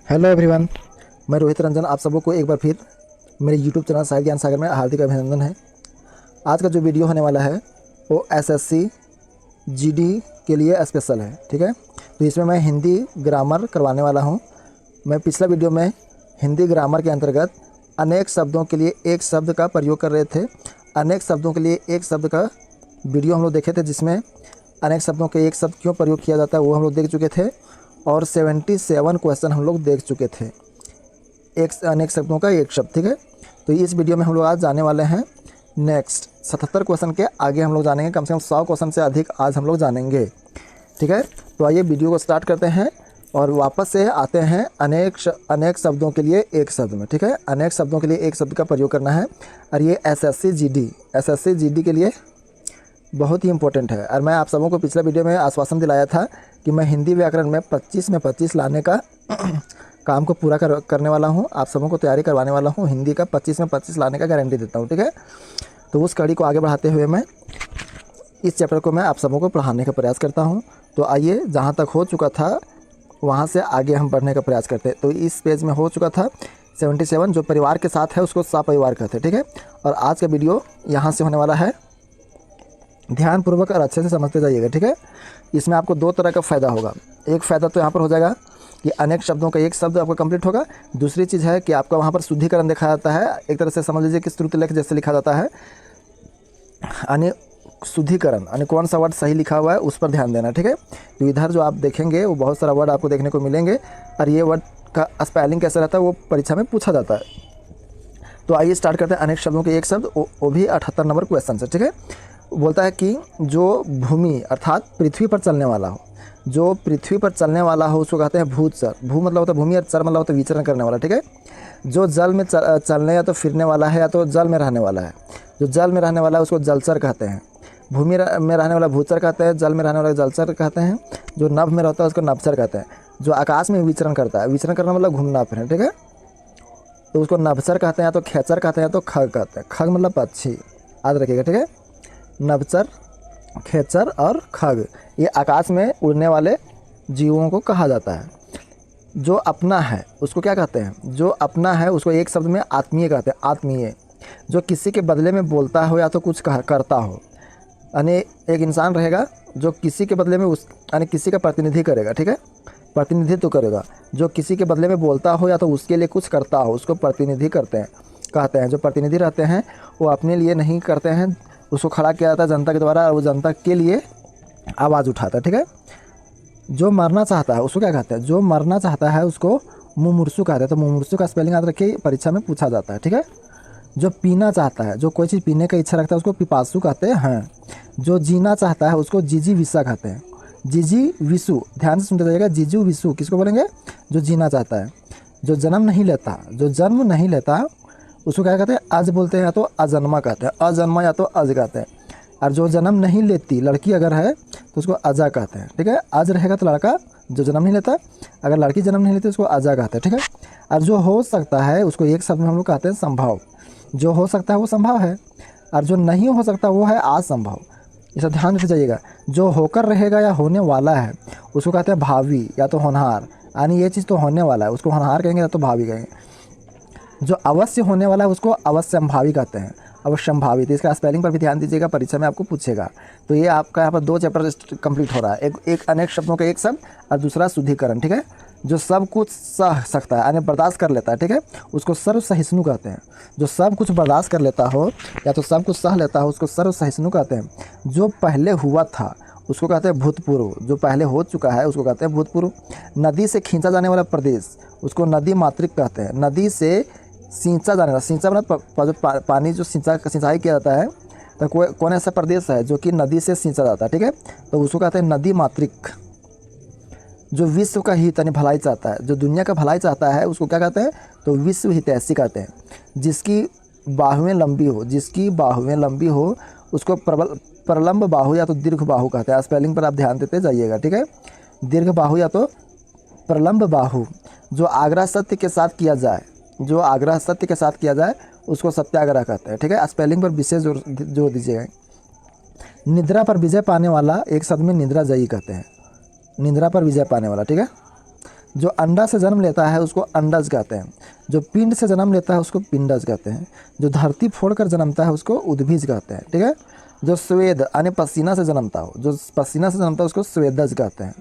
Hello everyone, मैं रोहित रंजन आप सबों को एक बार फिर मेरे यूट्यूब चैनल साहिल ज्ञान सागर में हार्दिक अभिनंदन है। आज का जो वीडियो होने वाला है वो एसएससी जीडी के लिए स्पेशल है। ठीक है, तो इसमें मैं हिंदी ग्रामर करवाने वाला हूँ। मैं पिछला वीडियो में हिंदी ग्रामर के अंतर्गत अनेक शब्दों के लिए एक शब्द का प्रयोग कर रहे थे। अनेक शब्दों के लिए एक शब्द का वीडियो हम लोग देखे थे, जिसमें अनेक शब्दों के एक शब्द क्यों प्रयोग किया जाता है वो हम लोग देख चुके थे, और 77 क्वेश्चन हम लोग देख चुके थे, एक अनेक शब्दों का एक शब्द। ठीक है, तो इस वीडियो में हम लोग आज जाने वाले हैं नेक्स्ट 77 क्वेश्चन के आगे हम लोग जानेंगे। कम से कम 100 क्वेश्चन से अधिक आज हम लोग जानेंगे। ठीक है, तो आइए वीडियो को स्टार्ट करते हैं और वापस से आते हैं अनेक शब्दों के लिए एक शब्द में। ठीक है, अनेक शब्दों के लिए एक शब्द का प्रयोग करना है, और ये एसएससी जीडी के लिए बहुत ही इंपॉर्टेंट है। और मैं आप सबों को पिछले वीडियो में आश्वासन दिलाया था कि मैं हिंदी व्याकरण में 25 में 25 लाने का काम को पूरा करने वाला हूं। आप सबों को तैयारी करवाने वाला हूं, हिंदी का 25 में 25 लाने का गारंटी देता हूं। ठीक है, तो उस कड़ी को आगे बढ़ाते हुए मैं इस चैप्टर को मैं आप सबों को पढ़ाने का प्रयास करता हूं। तो आइए, जहाँ तक हो चुका था वहाँ से आगे हम बढ़ने का प्रयास करते हैं। तो इस पेज में हो चुका था 77, जो परिवार के साथ है उसको सपरिवार कहते हैं। ठीक है, और आज का वीडियो यहाँ से होने वाला है, ध्यानपूर्वक और अच्छे से समझते जाइएगा। ठीक है, इसमें आपको दो तरह का फ़ायदा होगा। एक फ़ायदा तो यहाँ पर हो जाएगा कि अनेक शब्दों का एक शब्द आपका कंप्लीट होगा। दूसरी चीज़ है कि आपका वहाँ पर शुद्धिकरण देखा जाता है। एक तरह से समझ लीजिए कि श्रुतिलेख जैसे लिखा जाता है, यानी शुद्धिकरण, यानी कौन सा वर्ड सही लिखा हुआ है उस पर ध्यान देना। ठीक है, तो इधर जो आप देखेंगे वो बहुत सारा वर्ड आपको देखने को मिलेंगे, और ये वर्ड का स्पेलिंग कैसा रहता है वो परीक्षा में पूछा जाता है। तो आइए स्टार्ट करते हैं अनेक शब्दों के एक शब्द, वो भी 78 नंबर क्वेश्चन से। ठीक है, बोलता है कि जो भूमि अर्थात पृथ्वी पर चलने वाला हो, जो पृथ्वी पर चलने वाला हो उसको कहते हैं भूचर। भू मतलब होता है भूमि, और चर मतलब होता है विचरण करने वाला। ठीक है, जो जल में चलने या तो फिरने वाला है या तो जल में रहने वाला है। जो जल में रहने वाला है उसको जलचर कहते हैं। भूमि में रहने वाला भूचर कहते हैं, जल में रहने वाला जलचर कहते हैं, जो नभ में रहता है उसको नभचर कहते हैं। जो आकाश में विचरण करता है, विचरण करना मतलब घूमना फिरना। ठीक है, तो उसको नभचर कहते हैं, या तो खेचर कहते हैं, या तो खग कहते हैं। खग मतलब पक्षी, याद रखिएगा। ठीक है, नभचर, खेचर और खग, ये आकाश में उड़ने वाले जीवों को कहा जाता है। जो अपना है उसको क्या कहते हैं? जो अपना है उसको एक शब्द में आत्मीय कहते हैं। आत्मीय, जो किसी के बदले में बोलता हो या तो कुछ करता हो, यानी एक इंसान रहेगा जो किसी के बदले में यानी किसी का प्रतिनिधि करेगा। ठीक है, प्रतिनिधित्व तो करेगा। जो किसी के बदले में बोलता हो या तो उसके लिए कुछ करता हो उसको प्रतिनिधि कहते हैं। जो प्रतिनिधि रहते हैं वो अपने लिए नहीं करते हैं, उसको खड़ा किया जाता है जनता के द्वारा, और वो जनता के लिए आवाज़ उठाता है। ठीक है, जो मरना चाहता है उसको क्या कहते हैं? जो मरना चाहता है उसको मुमुर्सु कहते हैं। तो मुमुर्सु का स्पेलिंग याद रखिए, परीक्षा में पूछा जाता है। ठीक है, जो पीना चाहता है, जो कोई चीज़ पीने का इच्छा रखता है उसको पिपासु कहते हैं। जो जीना चाहता है उसको जीजी विसा कहते हैं। जीजी विसु, ध्यान से सुनते जाइएगा, जीजू विसु किसको बोलेंगे? जो जीना चाहता है। जो जन्म नहीं लेता उसको क्या कहते हैं? अज बोलते हैं, या तो अजन्मा कहते हैं। अजन्मा या तो अज कहते हैं। और जो जन्म नहीं लेती लड़की अगर है तो उसको अजा कहते हैं। ठीक है, अज रहेगा तो लड़का जो जन्म नहीं लेता, अगर लड़की जन्म नहीं लेती उसको अजा कहते हैं। ठीक है, और जो हो सकता है उसको एक शब्द में हम लोग कहते हैं संभव। जो हो सकता है वो संभव है, और जो नहीं हो सकता वो है असंभव। इसे ध्यान से जाइएगा। जो होकर रहेगा या होने वाला है उसको कहते हैं भावी या तो होनहार, यानी ये चीज़ तो होने वाला है उसको होनहार कहेंगे या तो भावी कहेंगे। जो अवश्य होने वाला है उसको अवश्यंभावी कहते हैं। अवश्यंभावी, तो इसका स्पेलिंग पर भी ध्यान दीजिएगा, परीक्षा में आपको पूछेगा। तो ये आपका यहाँ पर 2 चैप्टर कंप्लीट हो रहा है, एक अनेक शब्दों का एक शब्द और दूसरा शुद्धिकरण। ठीक है, जो सब कुछ सह सकता है यानी बर्दाश्त कर लेता है। ठीक है, उसको सर्वसहिष्णु कहते हैं। जो सब कुछ बर्दाश्त कर लेता हो या तो सब कुछ सह लेता हो उसको सर्वसहिष्णु कहते हैं। जो पहले हुआ था उसको कहते हैं भूतपूर्व। जो पहले हो चुका है उसको कहते हैं भूतपूर्व। नदी से खींचा जाने वाला प्रदेश उसको नदी मातृक कहते हैं। नदी से सींचा जाने वाला, सींचा मतलब पानी जो सिंचाई किया जाता है, तो कौन ऐसा प्रदेश है जो कि नदी से सींचा जाता है? ठीक है, तो उसको कहते हैं नदी मातृक। जो विश्व का हित यानी भलाई चाहता है, जो दुनिया का भलाई चाहता है उसको क्या कहते हैं? तो विश्व हितैषी कहते हैं। जिसकी बाहुएं लंबी हो उसको प्रलंब बाहु या तो दीर्घ बाहु कहते हैं। स्पेलिंग पर आप ध्यान देते जाइएगा। ठीक है, दीर्घ बाहु या तो प्रलंब बाहु। जो आग्रह सत्य के साथ किया जाए उसको सत्याग्रह कहते हैं। ठीक है, स्पेलिंग पर विशेष जोर दीजिएगा। निद्रा पर विजय पाने वाला एक शब्द में निद्रा जयी कहते हैं। निद्रा पर विजय पाने वाला। ठीक है, जो अंडा से जन्म लेता है उसको अंडज कहते हैं। जो पिंड से जन्म लेता है उसको पिंडज कहते हैं। जो धरती फोड़कर जन्मता है उसको उद्भिज कहते हैं, ठीक है। जो स्वेद यानी पसीना से जन्मता हो, जो पसीना से जन्मता है उसको स्वेदज कहते हैं।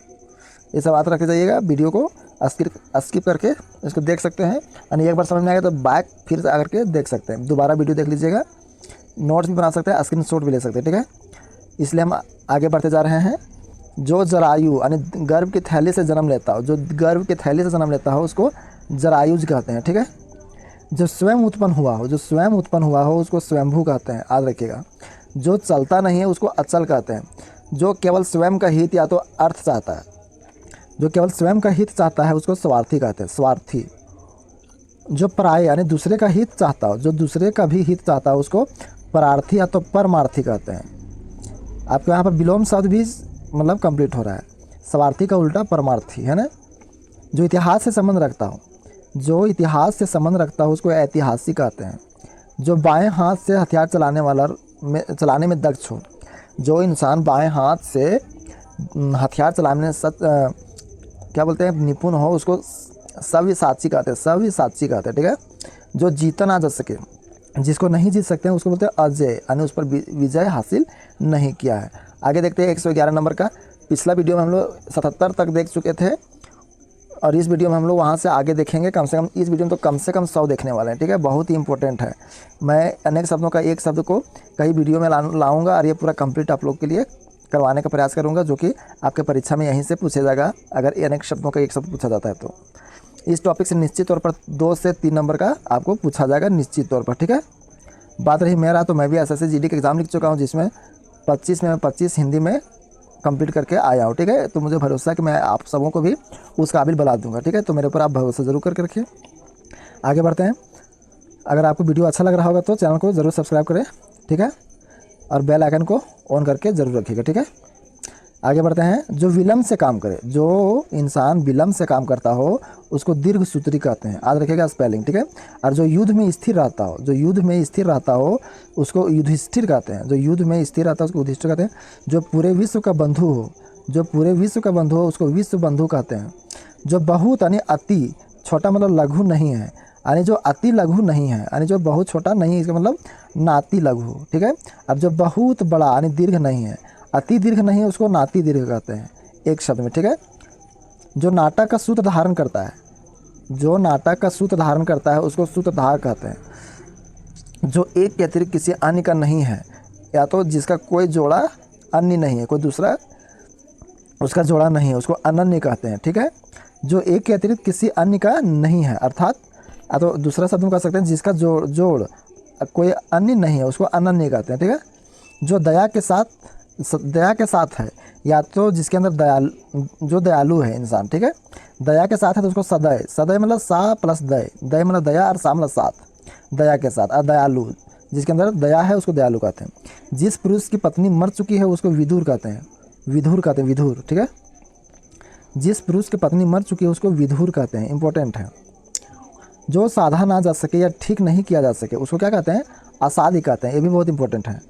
ये सब बात रख जाइएगा। वीडियो को स्किप करके इसको देख सकते हैं, यानी एक बार समझ में आएगा तो बैक फिर से आकर के देख सकते हैं, दोबारा वीडियो देख लीजिएगा। नोट्स भी बना सकते हैं, स्क्रीनशॉट भी ले सकते हैं, ठीक है। इसलिए हम आगे बढ़ते जा रहे हैं। जो जरायु यानी गर्भ की थैली से जन्म लेता हो, जो गर्भ की थैली से जन्म लेता हो उसको जरायुज कहते हैं, ठीक है। जो स्वयं उत्पन्न हुआ हो, जो स्वयं उत्पन्न हुआ हो उसको स्वयंभू कहते हैं, याद रखिएगा। जो चलता नहीं है उसको अचल कहते हैं। जो केवल स्वयं का हित या तो अर्थ चाहता है, जो केवल स्वयं का हित चाहता है उसको स्वार्थी कहते हैं, स्वार्थी। जो पराय यानी दूसरे का हित चाहता हो, जो दूसरे का भी हित चाहता है उसको परार्थी या तो परमार्थी कहते हैं। आपके यहाँ पर विलोम शब्द भी मतलब कंप्लीट हो रहा है। स्वार्थी का उल्टा परमार्थी है ना। जो इतिहास से संबंध रखता हो, जो इतिहास से संबंध रखता हो उसको ऐतिहासिक कहते हैं। जो बाएं हाथ से हथियार चलाने में दक्ष हो, जो इंसान बाएं हाथ से हथियार चलाने क्या बोलते हैं निपुण हो उसको सव्यसाची कहते हैं, सव्यसाची कहते हैं, ठीक है। जो जीता ना जा सके, जिसको नहीं जीत सकते हैं उसको बोलते हैं अजय, यानी उस पर विजय हासिल नहीं किया है। आगे देखते हैं 111 नंबर का। पिछला वीडियो में हम लोग 77 तक देख चुके थे और इस वीडियो में हम लोग वहाँ से आगे देखेंगे। कम से कम इस वीडियो में तो कम से कम 100 देखने वाले हैं, ठीक है। बहुत ही इंपॉर्टेंट है। मैं अनेक शब्दों का एक शब्द को कई वीडियो में लाऊंगा और ये पूरा कंप्लीट आप लोग के लिए करवाने का प्रयास करूँगा, जो कि आपके परीक्षा में यहीं से पूछा जाएगा अगर अनेक शब्दों का एक शब्द पूछा जाता है तो। इस टॉपिक से निश्चित तौर पर 2 से 3 नंबर का आपको पूछा जाएगा निश्चित तौर पर, ठीक है। बात रही मेरा, तो मैं भी एसएससी जीडी का एग्ज़ाम लिख चुका हूँ, जिसमें 25 में 25 हिंदी में कंप्लीट करके आया हूँ, ठीक है। तो मुझे भरोसा है कि मैं आप सबों को भी उस काबिल बना दूंगा, ठीक है। तो मेरे ऊपर आप भरोसा ज़रूर करके रखिए। आगे बढ़ते हैं। अगर आपको वीडियो अच्छा लग रहा होगा तो चैनल को ज़रूर सब्सक्राइब करें, ठीक है, और बेल आइकन को ऑन करके ज़रूर रखिएगा, ठीक है। आगे बढ़ते हैं। जो विलम्ब से काम करे, जो इंसान विलम्ब से काम करता हो उसको दीर्घ सूत्री कहते हैं, याद रखिएगा स्पेलिंग, ठीक है। और जो युद्ध में स्थिर रहता हो, जो युद्ध में स्थिर रहता हो उसको युधिष्ठिर कहते हैं, जो युद्ध में स्थिर रहता है उसको युधिष्ठिर कहते हैं। जो पूरे विश्व का बंधु हो, जो पूरे विश्व का बंधु हो उसको विश्व बंधु कहते हैं। जो बहुत यानी अति छोटा मतलब लघु नहीं है, यानी जो अति लघु नहीं है, यानी जो बहुत छोटा नहीं है, इसका मतलब नाति लघु, ठीक है। अब जो बहुत बड़ा यानी दीर्घ नहीं है, अति दीर्घ नहीं है, उसको नाति दीर्घ कहते हैं एक शब्द में, ठीक है। जो नाटक का सूत्र धारण करता है, जो नाटक का सूत्र धारण करता है उसको सूत्रधार कहते हैं। जो एक के अतिरिक्त किसी अन्य का नहीं है, या तो जिसका कोई जोड़ा अन्य नहीं है, कोई दूसरा उसका जोड़ा नहीं है, उसको अनन्य कहते हैं, ठीक है। जो एक के अतिरिक्त किसी अन्य का नहीं है, अर्थात या तो दूसरा शब्द में कह सकते हैं जिसका जोड़ कोई अन्य नहीं है उसको अनन्य कहते हैं, ठीक है। जो दया के साथ है, या तो जिसके अंदर जो दयालु है इंसान, ठीक है, दया के साथ है तो उसको सदय, सदय मतलब सा प्लस दय, दय मतलब दया और सा मतलब साथ, दया के साथ। और दयालु जिसके अंदर दया है उसको दयालु कहते हैं। जिस पुरुष की पत्नी मर चुकी है उसको विधुर कहते हैं, विधुर कहते हैं, विधुर, ठीक है। जिस पुरुष की पत्नी मर चुकी है उसको विधुर कहते हैं, इंपॉर्टेंट है। जो साधा ना जा सके या ठीक नहीं किया जा सके उसको क्या कहते हैं, असाध्य कहते हैं, ये भी बहुत इंपॉर्टेंट है।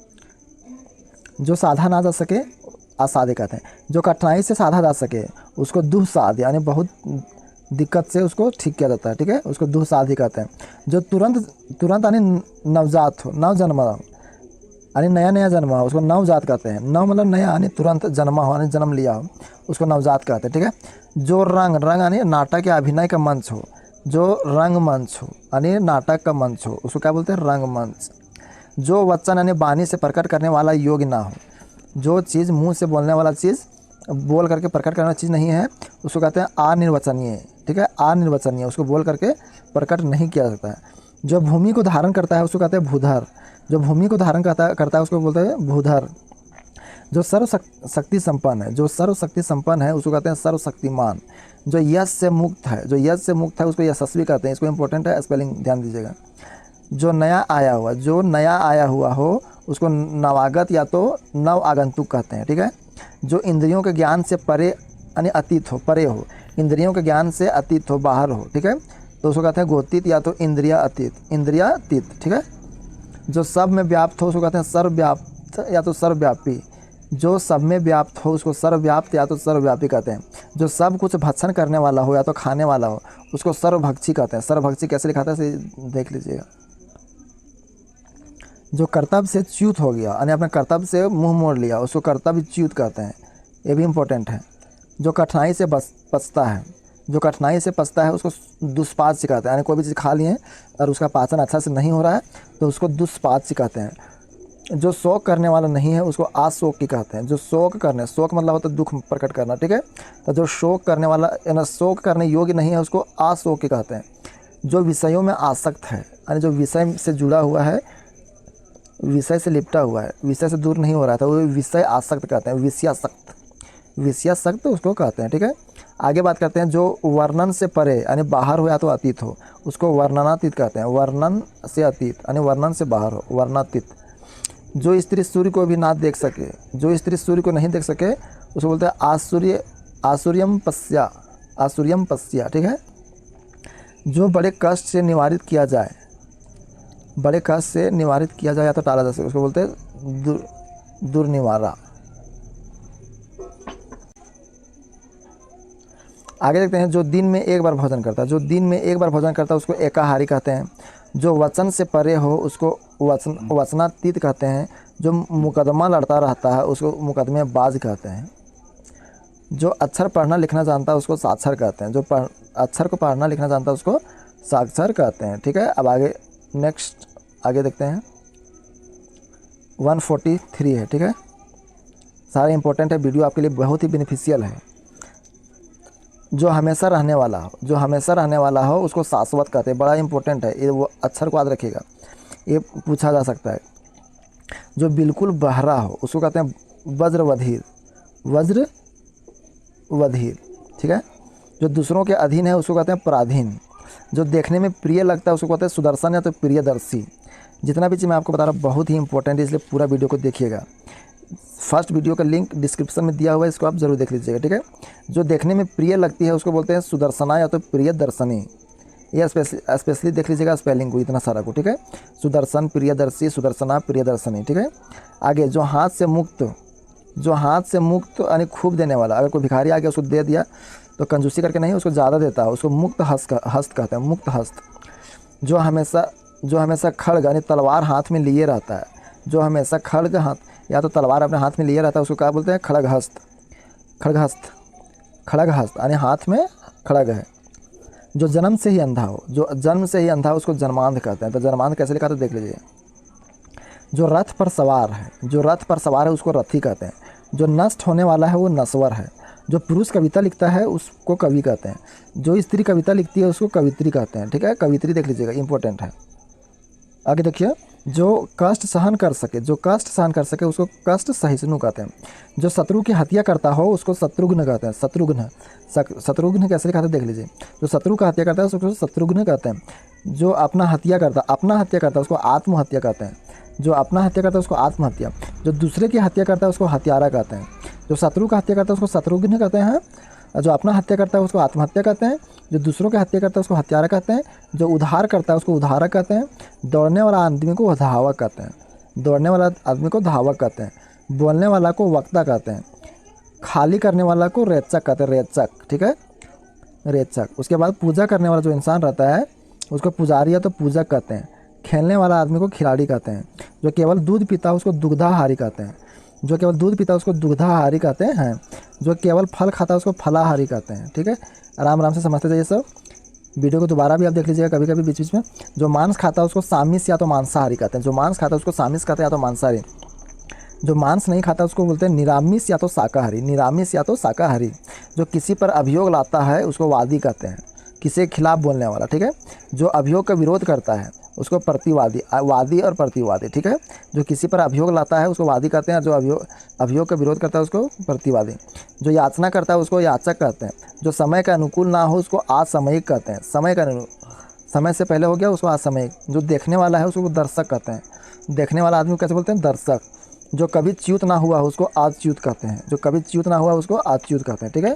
जो साधा ना जा सके असाध्य कहते हैं। जो कठिनाई से साधा जा सके उसको दुस्साध्य, यानी बहुत दिक्कत से उसको ठीक किया जाता है, ठीक है, उसको दुस्साध्य कहते हैं। जो तुरंत यानी नवजात हो, नव जन्मा यानी नया जन्मा हो उसको नवजात कहते हैं। नव मतलब नया यानी तुरंत जन्मा हो, यानी जन्म लिया हो, उसको नवजात कहते हैं, ठीक है। जो रंग यानी नाटक या अभिनय का मंच हो, जो रंगमंच हो यानी नाटक का मंच हो उसको क्या बोलते हैं, रंगमंच। जो वचन यानी वाणी से प्रकट करने वाला योग्य ना हो, जो चीज़ मुंह से बोलने वाला चीज़ बोल करके प्रकट करने वाली चीज़ नहीं है उसको कहते हैं अनिर्वचनीय, ठीक है, अनिर्वचनीय, उसको बोल करके प्रकट नहीं किया जाता है। जो भूमि को धारण करता है उसको कहते हैं भूधर, जो भूमि को धारण करता है उसको बोलते हैं भूधर। जो सर्वशक्ति संपन्न है, जो सर्वशक्ति संपन्न है उसको कहते हैं सर्वशक्तिमान। जो यश से मुक्त है, जो यश से मुक्त है उसको यशस्वी कहते हैं, इसको इंपॉर्टेंट है, स्पेलिंग ध्यान दीजिएगा। जो नया आया हुआ, जो नया आया हुआ हो उसको नवागत या तो नव आगंतुक कहते हैं, ठीक है। जो इंद्रियों के ज्ञान से परे यानी अतीत हो, परे हो, इंद्रियों के ज्ञान से अतीत हो, बाहर हो, ठीक है, तो उसको कहते हैं गोतीत या तो इंद्रिया अतीत, ठीक है। जो सब में व्याप्त हो उसको कहते हैं सर्वव्याप्त या तो सर्वव्यापी, जो सब में व्याप्त हो उसको सर्वव्याप्त या तो सर्वव्यापी कहते हैं। जो सब कुछ भक्षण करने वाला हो या तो खाने वाला हो उसको सर्वभक्षी कहते हैं। सर्वभक्षी कैसे लिखा था देख लीजिएगा। जो कर्तव्य से च्युत हो गया यानी अपने कर्तव्य से मुंह मोड़ लिया उसको कर्तव्य च्युत कहते हैं, ये भी इम्पोर्टेंट है। जो कठिनाई से पचता है, जो कठिनाई से पचता है उसको दुष्पाच कहते हैं, यानी कोई भी चीज़ खा लिए और उसका पाचन अच्छा से नहीं हो रहा है तो उसको दुष्पाच कहते हैं। जो शोक करने वाला नहीं है उसको आशोक की कहते हैं। जो शोक मतलब होता है दुख प्रकट करना, ठीक है। तो जो शोक करने वाला यानी शोक करने योग्य नहीं है उसको आशोक की कहते हैं। जो विषयों में आसक्त है यानी जो विषय से जुड़ा हुआ है, विषय से लिपटा हुआ है, विषय से दूर नहीं हो रहा था, वो विषय आसक्त कहते हैं। विषयासक्त उसको कहते हैं, ठीक है। आगे बात करते हैं। जो वर्णन से परे यानी बाहर हो या तो अतीत हो उसको वर्णनातीत कहते हैं। वर्णन से अतीत यानी वर्णन से बाहर हो, वर्णातीत। जो स्त्री सूर्य को भी ना देख सके, जो स्त्री सूर्य को नहीं देख सके उसको बोलते हैं आसूर्यम पश्या, ठीक है। जो बड़े कष्ट से निवारित किया जाए, बड़े कष्ट से निवारित किया जाए या तो टाला जा सके उसको बोलते हैं दुर्निवारा। आगे देखते हैं। जो दिन में एक बार भोजन करता है, जो दिन में एक बार भोजन करता है उसको एकाहारी कहते हैं। जो वचन से परे हो उसको वचनातीत कहते हैं। जो मुकदमा लड़ता रहता है उसको मुकदमेबाज कहते हैं। जो अक्षर पढ़ना लिखना जानता है उसको साक्षर कहते हैं। जो अक्षर को पढ़ना लिखना जानता है उसको साक्षर कहते हैं, ठीक है। अब आगे नेक्स्ट आगे देखते हैं। 143 है, ठीक है। सारे इंपॉर्टेंट है, वीडियो आपके लिए बहुत ही बेनिफिशियल है। जो हमेशा रहने वाला हो, जो हमेशा रहने वाला हो उसको शाश्वत कहते हैं। बड़ा इंपॉर्टेंट है ये, वो अक्षर को याद रखिएगा, ये पूछा जा सकता है। जो बिल्कुल बहरा हो उसको कहते हैं वज्रवधीर, ठीक है। जो दूसरों के अधीन है उसको कहते हैं पराधीन। जो देखने में प्रिय लगता है उसको कहते हैं सुदर्शन या तो प्रियदर्शी। जितना भी चीज़ मैं आपको बता रहा हूँ बहुत ही इंपॉर्टेंट है, इसलिए पूरा वीडियो को देखिएगा। फर्स्ट वीडियो का लिंक डिस्क्रिप्शन में दिया हुआ है, इसको आप जरूर देख लीजिएगा, ठीक है। जो देखने में प्रिय लगती है उसको बोलते हैं सुदर्शना या तो प्रियदर्शनी। ये स्पेशली देख लीजिएगा स्पेलिंग को, इतना सारा को, ठीक है। सुदर्शन, प्रियदर्शी, सुदर्शना, प्रियदर्शनी, ठीक है। आगे जो हाथ से मुक्त यानी खूब देने वाला। अगर कोई भिखारी आ गया उसको दे दिया तो कंजूसी करके नहीं, उसको ज़्यादा देता है, उसको मुक्त हस्त कहते हैं, मुक्त हस्त। जो हमेशा खड्ग यानी तलवार हाथ में लिए रहता है, जो हमेशा खड्ग हाथ या तो तलवार अपने हाथ में लिए रहता है उसको क्या बोलते हैं खड्गहस्त यानी हाथ में खड्ग है। जो जन्म से ही अंधा हो उसको जन्मांध कहते हैं। तो जन्मांध कैसे लिखा तो देख लीजिए। जो रथ पर सवार है उसको रथी कहते हैं। जो नष्ट होने वाला है वो नश्वर है। जो पुरुष कविता लिखता है उसको कवि कहते हैं। जो स्त्री कविता लिखती है उसको कवित्री कहते हैं, ठीक है। कवित्री देख लीजिएगा, इंपॉर्टेंट है। आगे देखिए। जो कष्ट सहन कर सके उसको कष्ट सहिष्णु कहते हैं। जो शत्रु की हत्या करता हो उसको शत्रुघ्न कहते हैं। शत्रुघ्न कैसे लिखा था देख लीजिए। जो शत्रु का हत्या करता है उसको शत्रुघ्न कहते हैं। जो अपना हत्या करता है उसको आत्महत्या कहते हैं। जो अपना हत्या करता है उसको आत्महत्या। जो दूसरे की हत्या करता है उसको हत्यारा कहते हैं। जो शत्रु का हत्या करता है उसको शत्रुघ्न कहते हैं। जो अपना हत्या करता है उसको आत्महत्या कहते हैं। जो दूसरों की हत्या करता है उसको हत्यारा कहते हैं। जो उद्धार करता है उसको उद्धारक कहते हैं। दौड़ने वाला आदमी को धावक कहते हैं। बोलने वाला को वक्ता कहते हैं। खाली करने वाला को रेचक कहते हैं, ठीक है, रेचक। उसके बाद पूजा करने वाला जो इंसान रहता है उसको पुजारी या तो पूजक कहते हैं। खेलने वाला आदमी को खिलाड़ी कहते हैं। जो केवल दूध पीता है उसको दुग्धाहारी कहते हैं। जो केवल फल खाता है उसको फलाहारी कहते हैं, ठीक है। आराम से समझते जाइए सब। वीडियो को दोबारा भी आप देख लीजिएगा कभी बीच में। जो मांस खाता है उसको सामिस या तो मांसाहारी कहते हैं। जो मांस खाता है उसको सामिस कहते हैं या तो मांसाहारी। जो मांस नहीं खाता उसको बोलते हैं निरामिष या तो शाकाहारी। जो किसी पर अभियोग लाता है उसको वादी कहते हैं, किसी के खिलाफ बोलने वाला, ठीक है। जो अभियोग का विरोध करता है उसको प्रतिवादी, वादी और प्रतिवादी, ठीक है। जो किसी पर अभियोग लाता है उसको वादी कहते हैं। जो अभियोग का विरोध करता है उसको प्रतिवादी। जो याचना करता है उसको याचक कहते हैं। जो समय का अनुकूल ना हो उसको असामयिक कहते हैं। समय से पहले हो गया उसको असामयिक। जो देखने वाला है उसको दर्शक कहते हैं। देखने वाला आदमी कैसे बोलते हैं, दर्शक। जो कभी च्युत ना हुआ उसको आच्युत कहते हैं। ठीक है।